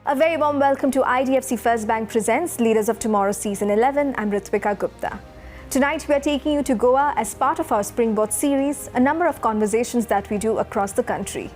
A very warm welcome to IDFC FIRST Bank presents Leaders of Tomorrow Season 11. I'm Ritvika Gupta. Tonight we are taking you to Goa as part of our Springboard series, a number of conversations that we do across the country.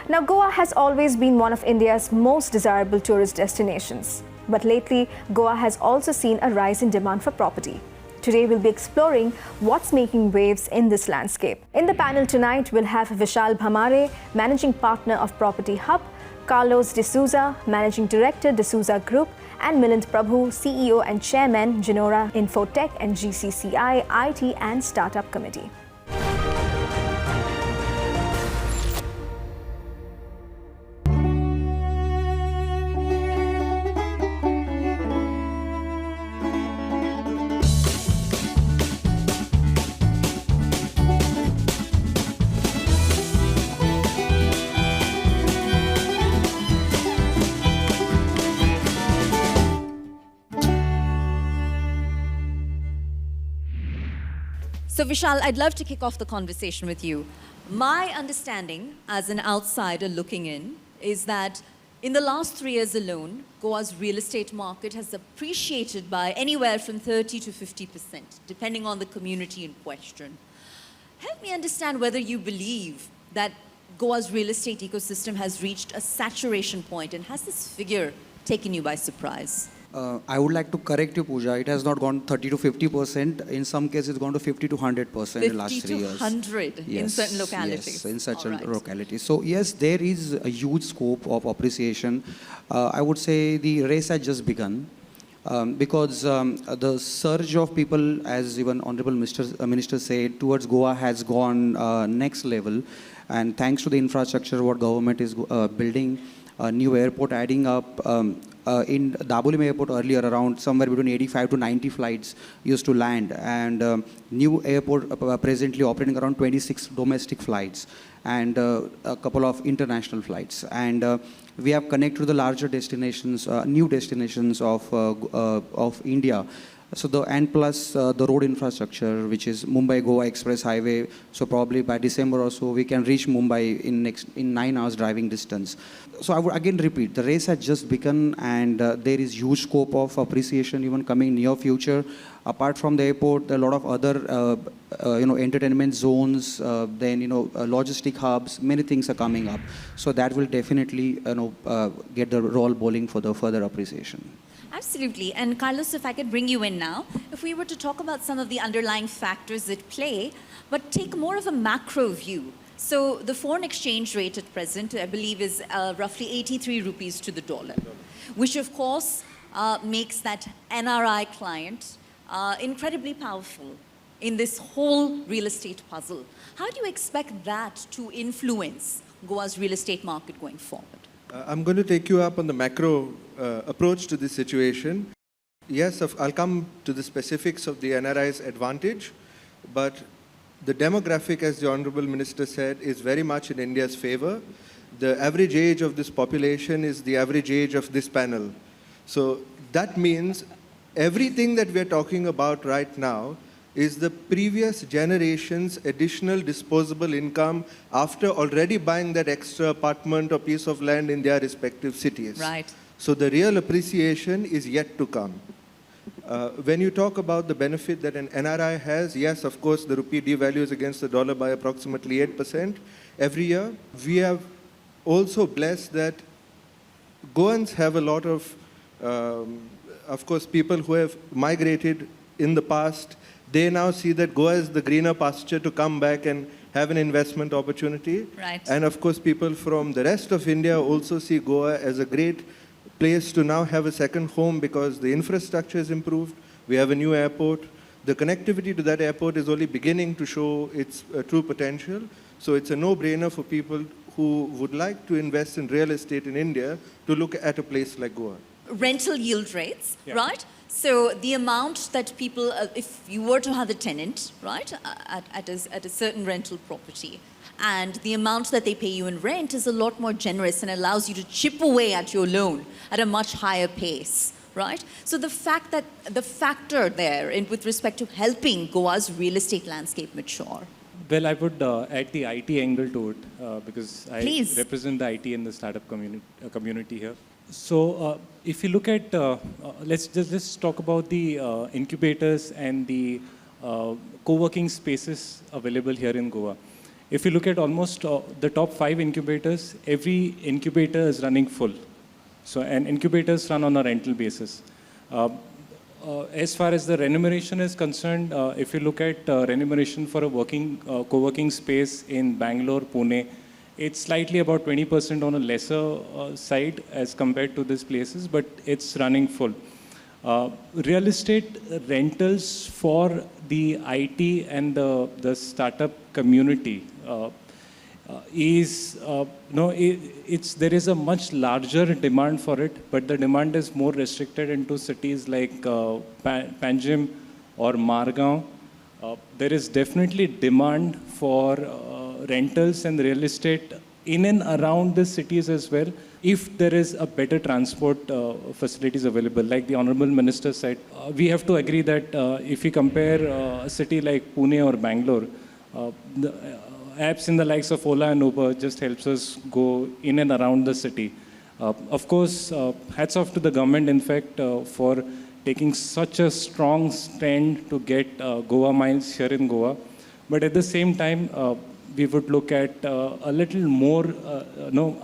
Now, Goa has always been one of India's most desirable tourist destinations. But lately, Goa has also seen a rise in demand for property. Today we'll be exploring what's making waves in this landscape. In the panel tonight, we'll have Vishal Bhamare, Managing Partner of Property Hub, Carlos de Souza, Managing Director, de Souza Group, and Milind Prabhu, CEO and Chairman, Genora Infotech and GCCI, IT and Startup Committee. So Vishal, I'd love to kick off the conversation with you. My understanding as an outsider looking in is that in the last 3 years alone, Goa's real estate market has appreciated by anywhere from 30 to 50%, depending on the community in question. Help me understand whether you believe that Goa's real estate ecosystem has reached a saturation point, and has this figure taken you by surprise? I would like to correct you, Pooja. It has not gone 30 to 50%. In some cases, it's gone to 50 to 100% in the last 3 years. 50 to 100 in certain localities. Yes, in such localities. So yes, there is a huge scope of appreciation. I would say the race has just begun. Because the surge of people, as even Honorable Minister said, towards Goa has gone next level. And thanks to the infrastructure what government is building, a new airport adding up. In Dabolim Airport earlier, around somewhere between 85 to 90 flights used to land, and new airport presently operating around 26 domestic flights and a couple of international flights. And we have connected to the larger destinations, new destinations of India. So and plus the road infrastructure, which is Mumbai-Goa Express Highway. So probably by December or so, we can reach Mumbai in 9 hours driving distance. So I would again repeat, the race has just begun, and there is huge scope of appreciation even coming near future. Apart from the airport, there are a lot of other entertainment zones, then logistic hubs. Many things are coming up. So that will definitely get the roll bowling for the further appreciation. Absolutely. And Carlos, if I could bring you in now, if we were to talk about some of the underlying factors at play, but take more of a macro view. So the foreign exchange rate at present, I believe, is roughly 83 rupees to the dollar, which of course makes that NRI client incredibly powerful in this whole real estate puzzle. How do you expect that to influence Goa's real estate market going forward? I'm going to take you up on the macro approach to this situation. Yes, I'll come to the specifics of the NRI's advantage, but the demographic, as the Honorable Minister said, is very much in India's favor. The average age of this population is the average age of this panel. So that means everything that we're talking about right now is the previous generation's additional disposable income after already buying that extra apartment or piece of land in their respective cities. Right. So the real appreciation is yet to come. When you talk about the benefit that an NRI has, yes, of course, the rupee devalues against the dollar by approximately 8% every year. We have also blessed that Goans have a lot of course, people who have migrated in the past. They now see that Goa is the greener pasture to come back and have an investment opportunity. Right. And of course, people from the rest of India also see Goa as a great place to now have a second home because the infrastructure is improved. We have a new airport. The connectivity to that airport is only beginning to show its true potential. So it's a no-brainer for people who would like to invest in real estate in India to look at a place like Goa. Rental yield rates, right? So the amount that people, if you were to have a tenant, right, at a certain rental property, and the amount that they pay you in rent is a lot more generous and allows you to chip away at your loan at a much higher pace, right? So the fact that the factor there with respect to helping Goa's real estate landscape mature. Well, I would add the IT angle to it because I Please. represent the IT and the startup community here. If you look at, let's just talk about the incubators and the co-working spaces available here in Goa. If you look at almost the top 5 incubators, every incubator is running full. And incubators run on a rental basis. As far as the remuneration is concerned, if you look at remuneration for a co-working space in Bangalore, Pune, it's slightly about 20% on a lesser side as compared to these places, but it's running full. Real estate rentals for the IT and the startup community there is a much larger demand for it, but the demand is more restricted into cities like Panjim or Margao. There is definitely demand for rentals and real estate in and around the cities as well, if there is a better transport facilities available. Like the Honorable Minister said, we have to agree that if we compare a city like Pune or Bangalore, the apps in the likes of Ola and Uber just helps us go in and around the city. Of course, hats off to the government, in fact, for taking such a strong stand to get Goa Miles here in Goa. But at the same time, we would look at a little more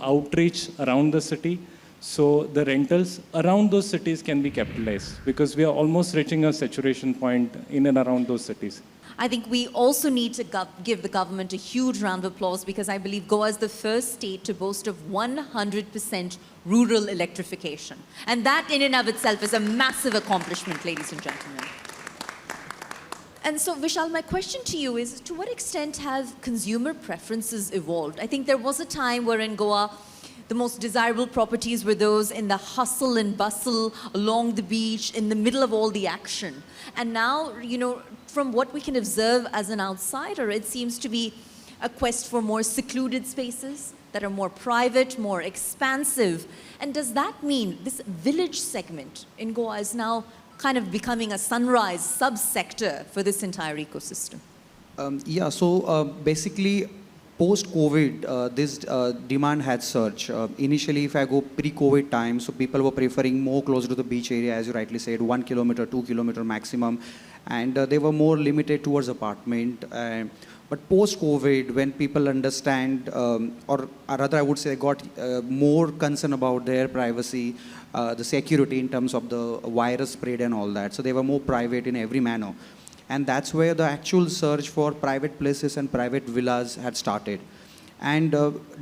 outreach around the city, so the rentals around those cities can be capitalized, because we are almost reaching a saturation point in and around those cities. I think we also need to give the government a huge round of applause, because I believe Goa is the first state to boast of 100% rural electrification. And that in and of itself is a massive accomplishment, ladies and gentlemen. And so, Vishal, my question to you is, to what extent have consumer preferences evolved? I think there was a time where in Goa, the most desirable properties were those in the hustle and bustle, along the beach, in the middle of all the action. And now, from what we can observe as an outsider, it seems to be a quest for more secluded spaces that are more private, more expansive. And does that mean this village segment in Goa is now kind of becoming a sunrise subsector for this entire ecosystem? Basically, post-COVID, this demand had surged. Initially, if I go pre-COVID time, so people were preferring more closer to the beach area, as you rightly said, 1 kilometer, 2 kilometer maximum, and they were more limited towards apartment. But post-COVID, when people understand, or rather I would say got more concern about their privacy, the security in terms of the virus spread and all that, so they were more private in every manner. And that's where the actual search for private places and private villas had started. And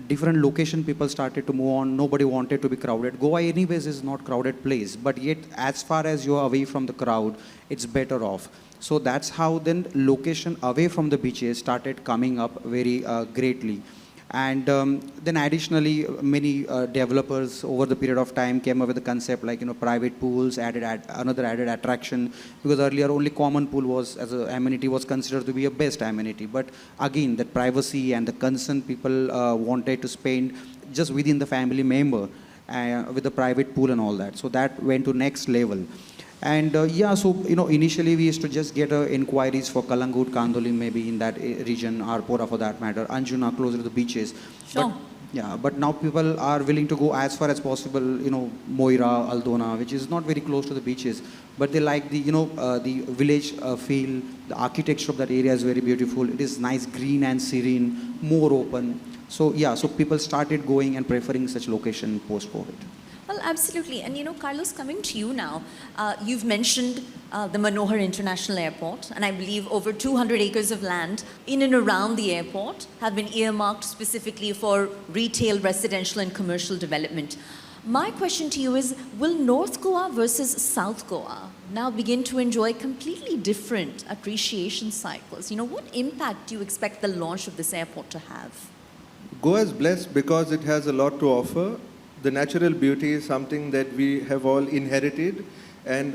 different location people started to move on. Nobody wanted to be crowded. Goa anyways is not crowded place, but yet as far as you are away from the crowd, it's better off. So that's how then location away from the beaches started coming up very greatly. And then additionally, many developers over the period of time came up with the concept like, private pools, another added attraction, because earlier only common pool was, as an amenity, was considered to be a best amenity. But again, that privacy and the concern people wanted to spend just within the family member with the private pool and all that. So that went to next level. And initially we used to just get inquiries for Kalangut, Kandoli, maybe in that region, Arpora for that matter, Anjuna, closer to the beaches. Sure. But now people are willing to go as far as possible, Moira, Aldona, which is not very close to the beaches, but they like the, the village feel, the architecture of that area is very beautiful. It is nice, green and serene, more open. So so people started going and preferring such location post-COVID. Well, absolutely. And Carlos, coming to you now, you've mentioned the Manohar International Airport, and I believe over 200 acres of land in and around the airport have been earmarked specifically for retail, residential and commercial development. My question to you is, will North Goa versus South Goa now begin to enjoy completely different appreciation cycles? What impact do you expect the launch of this airport to have? Goa is blessed because it has a lot to offer. The natural beauty is something that we have all inherited, and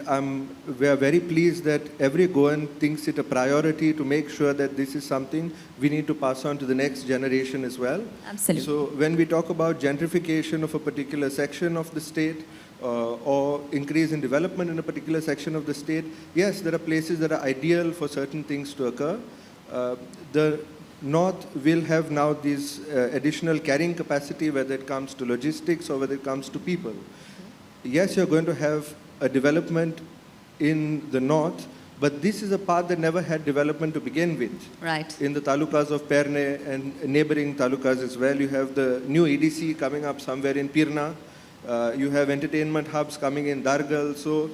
we are very pleased that every Goan thinks it a priority to make sure that this is something we need to pass on to the next generation as well. Absolutely. So when we talk about gentrification of a particular section of the state, or increase in development in a particular section of the state, yes, there are places that are ideal for certain things to occur. The North will have now this additional carrying capacity, whether it comes to logistics or whether it comes to people. Yes, you're going to have a development in the North, but this is a part that never had development to begin with. Right. In the talukas of Perne and neighboring talukas as well, you have the new EDC coming up somewhere in Pirna. You have entertainment hubs coming in Dargal. So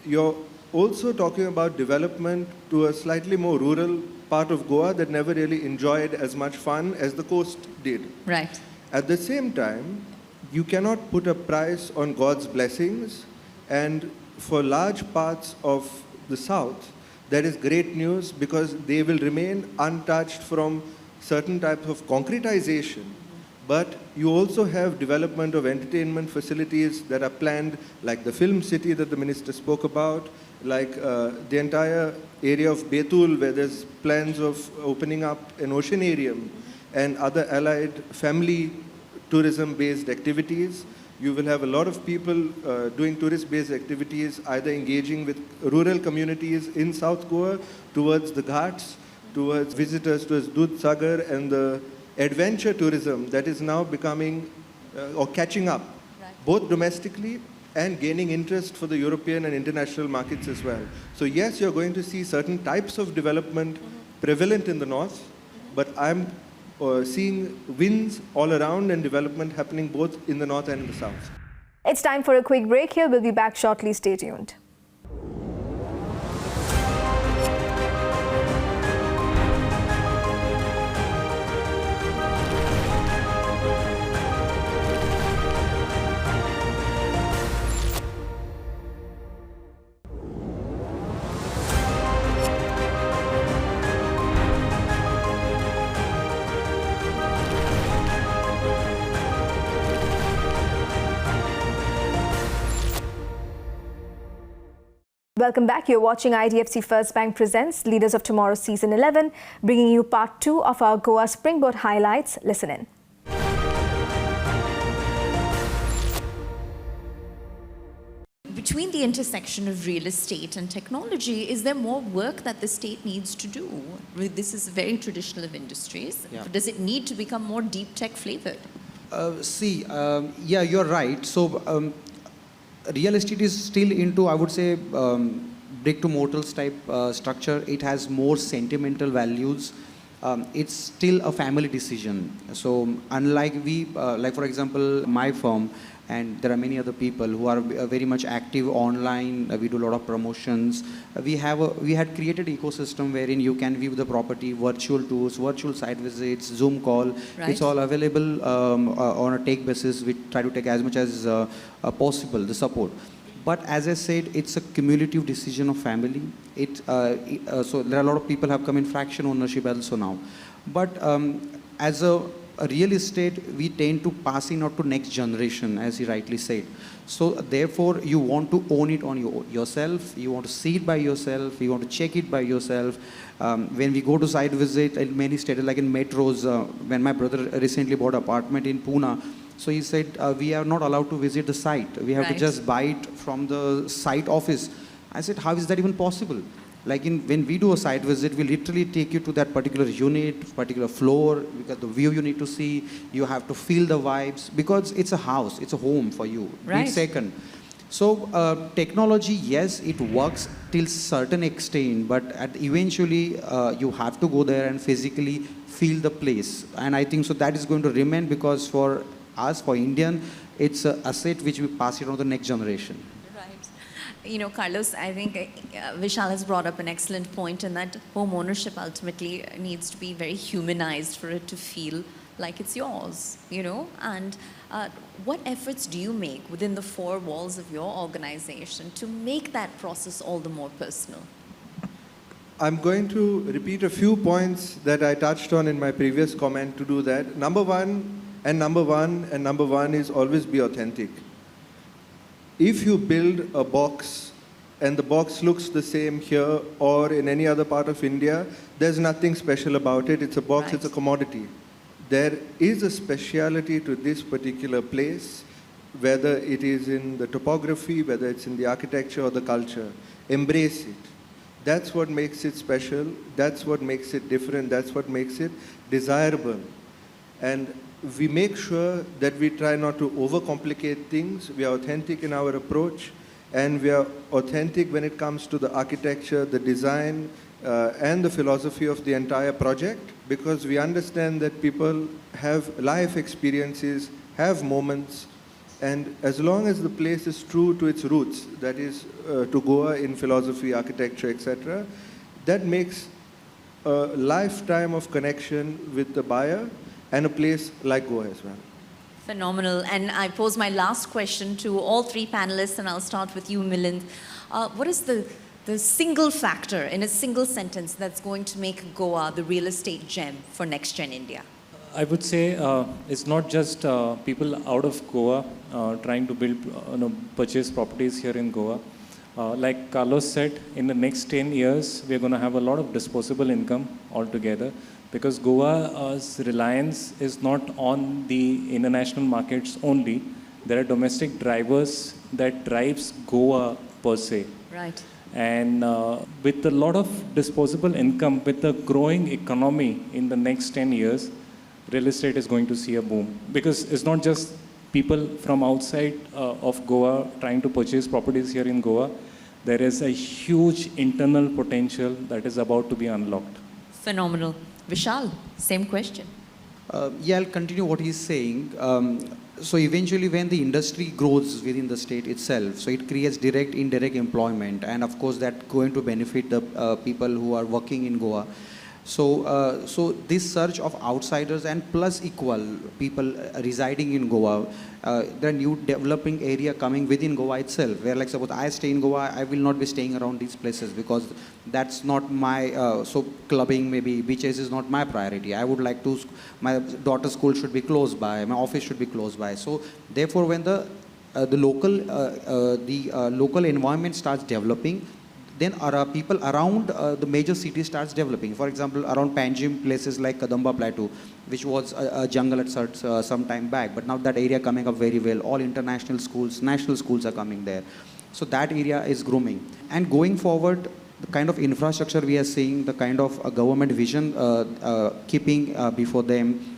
you're also talking about development to a slightly more rural part of Goa that never really enjoyed as much fun as the coast did. Right. At the same time, you cannot put a price on God's blessings, and for large parts of the south, that is great news because they will remain untouched from certain types of concretization. But you also have development of entertainment facilities that are planned, like the film city that the minister spoke about, like the entire area of Betul, where there's plans of opening up an oceanarium and other allied family tourism-based activities. You will have a lot of people doing tourist-based activities, either engaging with rural communities in South Goa towards the Ghats, towards visitors towards Dudh Sagar, and the adventure tourism that is now becoming or catching up, both domestically and gaining interest for the European and international markets as well. So yes, you're going to see certain types of development prevalent in the north, but I'm seeing wins all around and development happening both in the north and in the south. It's time for a quick break here. We'll be back shortly. Stay tuned. Welcome back. You're watching IDFC First Bank presents Leaders of Tomorrow Season 11, bringing you part 2 of our Goa Springboard highlights. Listen in. Between the intersection of real estate and technology, is there more work that the state needs to do? This is very traditional of industries. Yeah. Does it need to become more deep tech flavored? Yeah, you're right. So real estate is still into, I would say, brick to mortals type structure. It has more sentimental values. It's still a family decision. So unlike like for example, my firm, and there are many other people who are very much active online. We do a lot of promotions. We had created an ecosystem wherein you can view the property, virtual tours, virtual site visits, Zoom call. Right. It's all available on a take basis. We try to take as much as possible, the support. But as I said, it's a cumulative decision of family. So there are a lot of people have come in fraction ownership also now. But as a real estate, we tend to pass it out to next generation, as he rightly said. So therefore, you want to own it on yourself. You want to see it by yourself. You want to check it by yourself. When we go to site visit in many states, like in metros, when my brother recently bought an apartment in Pune, so he said, we are not allowed to visit the site. We have to just buy it from the site office. I said, how is that even possible? Like when we do a site visit, we literally take you to that particular unit, particular floor, because the view you need to see, you have to feel the vibes, because it's a house, it's a home for you. Right. Second. So technology, yes, it works till certain extent, but eventually you have to go there and physically feel the place. And I think so that is going to remain, because for us, for Indian, it's an asset which we pass it on to the next generation. You know, Carlos, I think Vishal has brought up an excellent point in that home ownership ultimately needs to be very humanized for it to feel like it's yours, you know? And what efforts do you make within the four walls of your organization to make that process all the more personal? I'm going to repeat a few points that I touched on in my previous comment to do that. Number one is always be authentic. If you build a box and the box looks the same here or in any other part of India, there's nothing special about it. It's a box, It's a commodity. There is a speciality to this particular place, whether it is in the topography, whether it's in the architecture or the culture. Embrace it. That's what makes it special. That's what makes it different. That's what makes it desirable. And we make sure that we try not to overcomplicate things. We are authentic in our approach, and we are authentic when it comes to the architecture, the design, and the philosophy of the entire project, because we understand that people have life experiences, have moments, and as long as the place is true to its roots, that is to Goa in philosophy, architecture, etc., that makes a lifetime of connection with the buyer and a place like Goa as well. Phenomenal. And I pose my last question to all three panelists, and I'll start with you, Milind. What is the single factor in a single sentence that's going to make Goa the real estate gem for Next Gen India? I would say it's not just people out of Goa trying to build, purchase properties here in Goa. Like Carlos said, in the next 10 years, we're going to have a lot of disposable income altogether, because Goa's reliance is not on the international markets only. There are domestic drivers that drives Goa per se. Right. And with a lot of disposable income, with the growing economy in the next 10 years, real estate is going to see a boom. Because it's not just people from outside of Goa trying to purchase properties here in Goa. There is a huge internal potential that is about to be unlocked. Phenomenal. Vishal, same question. Yeah, I'll continue what he's saying. So eventually when the industry grows within the state itself, so it creates direct, indirect employment, and of course that's going to benefit the people who are working in Goa. So this surge of outsiders and plus equal people residing in Goa, the new developing area coming within Goa itself, where like suppose I stay in Goa, I will not be staying around these places because that's not my, so clubbing maybe, beaches is not my priority. I would like to, my daughter's school should be close by, my office should be close by. So therefore when the local environment starts developing, then people around the major cities starts developing. For example, around Panjim, places like Kadamba Plateau, which was a jungle at some time back, but now that area coming up very well. All international schools, national schools are coming there. So that area is grooming. And going forward, the kind of infrastructure we are seeing, the kind of government vision keeping before them.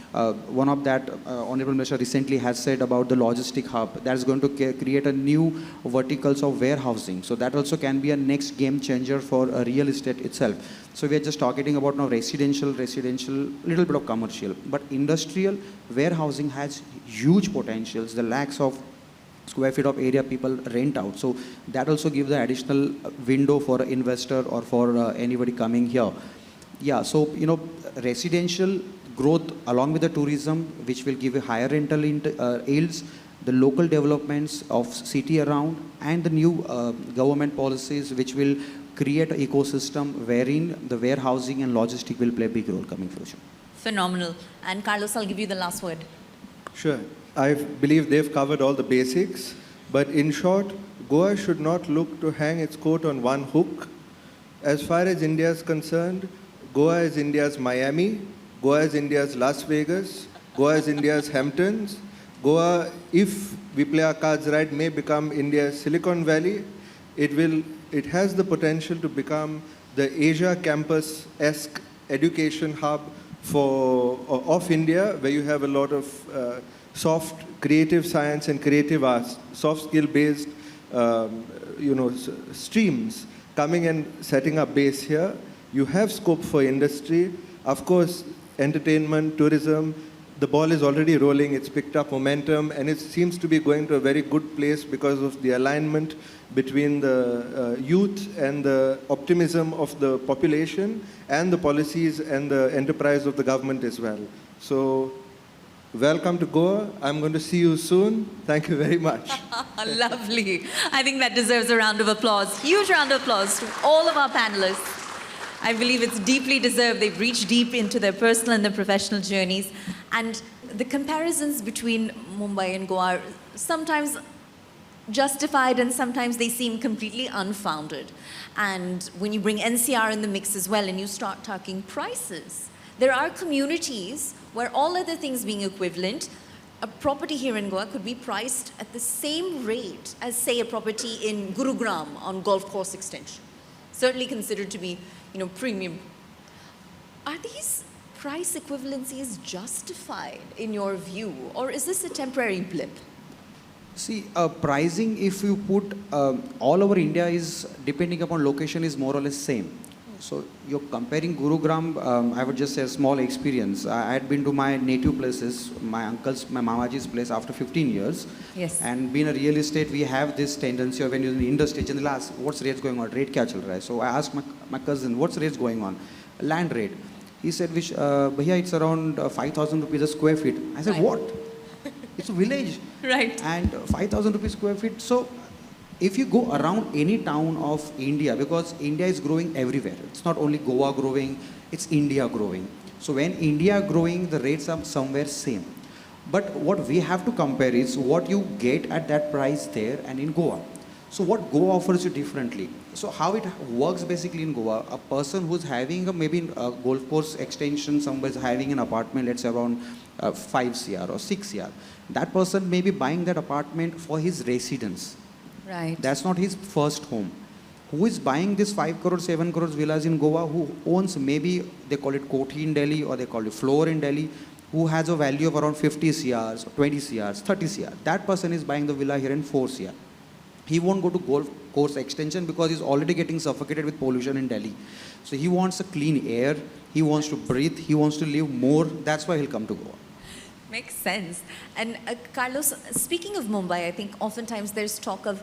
One of that, Honorable Minister recently has said about the logistic hub that is going to create a new verticals of warehousing. So that also can be a next game changer for real estate itself. So we are just talking about now residential, little bit of commercial, but industrial warehousing has huge potentials, the lakhs of square feet of area people rent out. So that also gives the additional window for an investor or for anybody coming here. Yeah, so, residential growth along with the tourism, which will give a higher rental yields, the local developments of city around, and the new government policies which will create an ecosystem wherein the warehousing and logistic will play a big role coming future. Phenomenal. And Carlos, I'll give you the last word. Sure. I believe they've covered all the basics, but in short, Goa should not look to hang its coat on one hook. As far as India is concerned, Goa is India's Miami, Goa is India's Las Vegas, Goa is India's Hamptons. Goa, if we play our cards right, may become India's Silicon Valley. It has the potential to become the Asia campus-esque education hub of India, where you have a lot of soft creative science and creative arts, soft skill-based streams coming and setting up base here. You have scope for industry. Of course, entertainment, tourism, the ball is already rolling, it's picked up momentum, and it seems to be going to a very good place because of the alignment between the youth and the optimism of the population and the policies and the enterprise of the government as well. So, welcome to Goa. I'm going to see you soon. Thank you very much. Lovely. I think that deserves a round of applause. Huge round of applause to all of our panelists. I believe it's deeply deserved. They've reached deep into their personal and their professional journeys. And the comparisons between Mumbai and Goa are sometimes justified and sometimes they seem completely unfounded. And when you bring NCR in the mix as well and you start talking prices, there are communities where all other things being equivalent, a property here in Goa could be priced at the same rate as, say, a property in Gurugram on golf course extension. certainly considered to be, premium. Are these price equivalencies justified in your view, or is this a temporary blip? See, pricing, if you put all over India, is depending upon location, is more or less same. So you're comparing Gurugram, I would just say a small experience. I had been to my native places, my uncle's, my mamaji's place after 15 years. Yes. And being a real estate, we have this tendency of when you're in the industry, and they'll ask, what's rates going on? Rate kya chal raha hai? So I asked my cousin, what's rates going on? Land rate. He said, Bhaiya, it's around 5,000 rupees a square feet. I said, Right. what? It's a village. Right. And 5,000 rupees square feet. So if you go around any town of India, because India is growing everywhere. It's not only Goa growing, it's India growing. So when India growing, the rates are somewhere same. But what we have to compare is what you get at that price there and in Goa. So what Goa offers you differently. So how it works basically in Goa, a person who's having maybe a golf course extension, somebody's having an apartment, let's say around 5 CR or 6 CR. That person may be buying that apartment for his residence. Right. That's not his first home. Who is buying this 5 crore, 7 crore villas in Goa, who owns maybe, they call it Koti in Delhi or they call it floor in Delhi, who has a value of around 50 CRs, 20 CRs, 30 CR. That person is buying the villa here in 4 CR. He won't go to golf course extension because he's already getting suffocated with pollution in Delhi. So he wants a clean air, he wants to breathe, he wants to live more. That's why he'll come to Goa. Makes sense. And Carlos, speaking of Mumbai, I think oftentimes there's talk of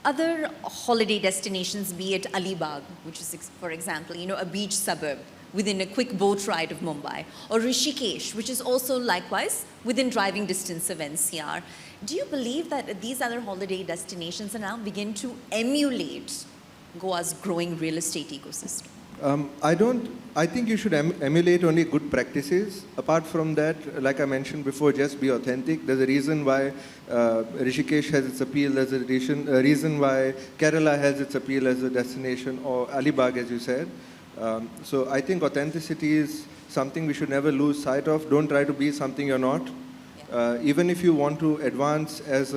other holiday destinations, be it Alibag, which is, for example, a beach suburb within a quick boat ride of Mumbai, or Rishikesh, which is also likewise within driving distance of NCR. Do you believe that these other holiday destinations are now begin to emulate Goa's growing real estate ecosystem? I think you should emulate only good practices. Apart from that, like I mentioned before, just be authentic. There's a reason why Rishikesh has its appeal. There's a reason why Kerala has its appeal as a destination, or Alibag, as you said. So I think authenticity is something we should never lose sight of. Don't try to be something you're not. Even if you want to advance as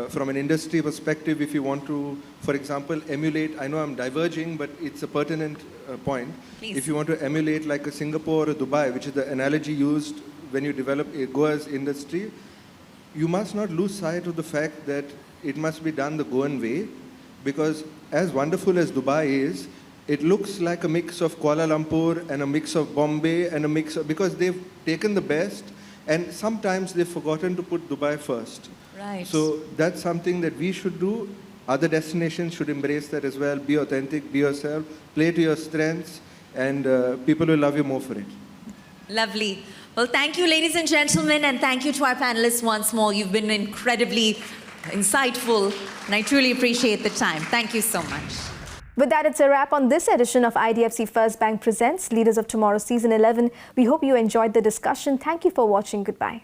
from an industry perspective, if you want to, for example, emulate, I know I'm diverging, but it's a pertinent point. Please. If you want to emulate like a Singapore or Dubai, which is the analogy used when you develop a Goa's industry, you must not lose sight of the fact that it must be done the Goan way, because as wonderful as Dubai is, it looks like a mix of Kuala Lumpur and a mix of Bombay and a mix of, because they've taken the best and sometimes they've forgotten to put Dubai first. Right. So that's something that we should do. Other destinations should embrace that as well. Be authentic, be yourself, play to your strengths, and people will love you more for it. Lovely. Well, thank you, ladies and gentlemen, and thank you to our panelists once more. You've been incredibly insightful, and I truly appreciate the time. Thank you so much. With that, it's a wrap on this edition of IDFC First Bank Presents Leaders of Tomorrow Season 11. We hope you enjoyed the discussion. Thank you for watching. Goodbye.